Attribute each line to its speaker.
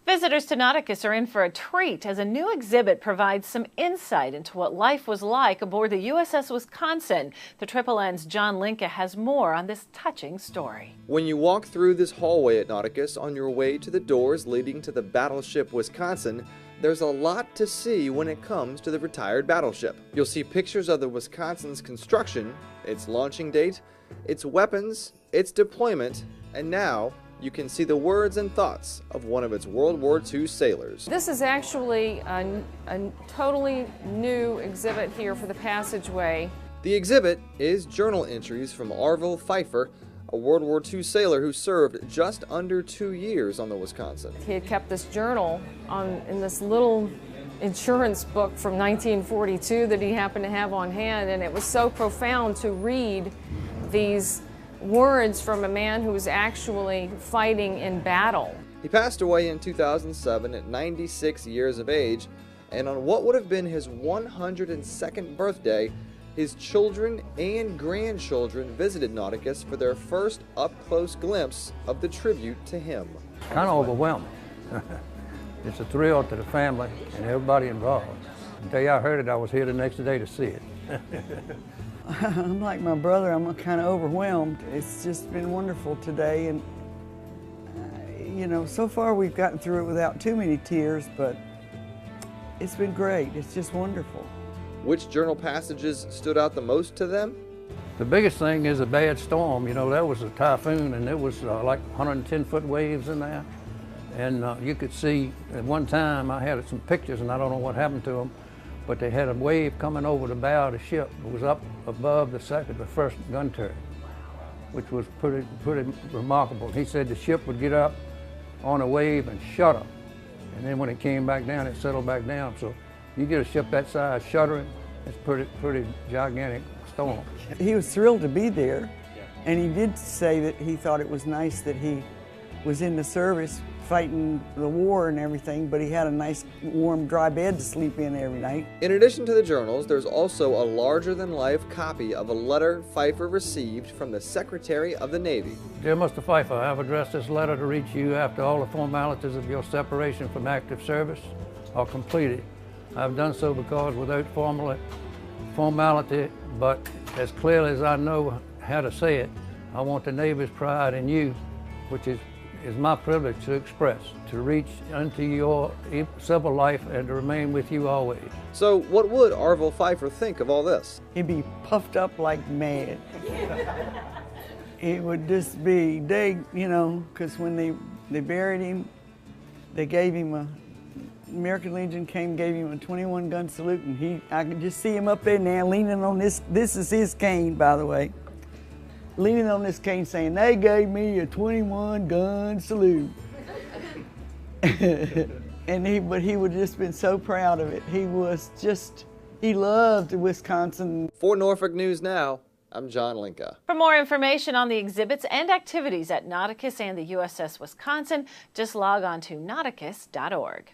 Speaker 1: Visitors to Nauticus are in for a treat as a new exhibit provides some insight into what life was like aboard the USS Wisconsin. The Triple N's John Linka has more on this touching story.
Speaker 2: When you walk through this hallway at Nauticus on your way to the doors leading to the Battleship Wisconsin, there's a lot to see when it comes to the retired battleship. You'll see pictures of the Wisconsin's construction, its launching date, its weapons, its deployment, and now you can see the words and thoughts of one of its World War II sailors.
Speaker 3: This is actually a totally new exhibit here for the passageway.
Speaker 2: The exhibit is journal entries from Arvel Phifer, a World War II sailor who served just under 2 years on the Wisconsin.
Speaker 3: He had kept this journal in this little insurance book from 1942 that he happened to have on hand, and it was so profound to read these words from a man who was actually fighting in battle.
Speaker 2: He passed away in 2007 at 96 years of age, and on what would have been his 102nd birthday, his children and grandchildren visited Nauticus for their first up-close glimpse of the tribute to him.
Speaker 4: Kind of overwhelming. It's a thrill to the family and everybody involved. The day I heard it, I was here the next day to see it.
Speaker 5: I'm like my brother, I'm kind of overwhelmed. It's just been wonderful today, and you know, so far we've gotten through it without too many tears, but it's been great. It's just wonderful.
Speaker 2: Which journal passages stood out the most to them?
Speaker 4: The biggest thing is a bad storm. You know, that was a typhoon, and it was like 110-foot waves in there. And you could see at one time, I had some pictures, and I don't know what happened to them, but they had a wave coming over the bow of the ship. It was up above the first gun turret, which was pretty remarkable. He said the ship would get up on a wave and shudder, and then when it came back down, it settled back down. So you get a ship that size shuddering, it's pretty gigantic storm.
Speaker 5: He was thrilled to be there, and he did say that he thought it was nice that he was in the service fighting the war and everything, but he had a nice warm dry bed to sleep in every night.
Speaker 2: In addition to the journals, there's also a larger-than-life copy of a letter Phifer received from the Secretary of the Navy.
Speaker 4: Dear Mr. Phifer, I have addressed this letter to reach you after all the formalities of your separation from active service are completed. I have done so because without formality, but as clearly as I know how to say it, I want the Navy's pride in you, which is my privilege to express, to reach into your civil life and to remain with you always.
Speaker 2: So what would Arvel Phifer think of all this?
Speaker 5: He'd be puffed up like mad. It would just be, you know, because when they buried him, they gave him American Legion gave him a 21-gun salute, and I could just see him up there now leaning on this is his cane, by the way, leaning on this cane saying, they gave me a 21-gun salute. But he would have just been so proud of it. He loved Wisconsin.
Speaker 2: For Norfolk News Now, I'm John Linka.
Speaker 1: For more information on the exhibits and activities at Nauticus and the USS Wisconsin, just log on to nauticus.org.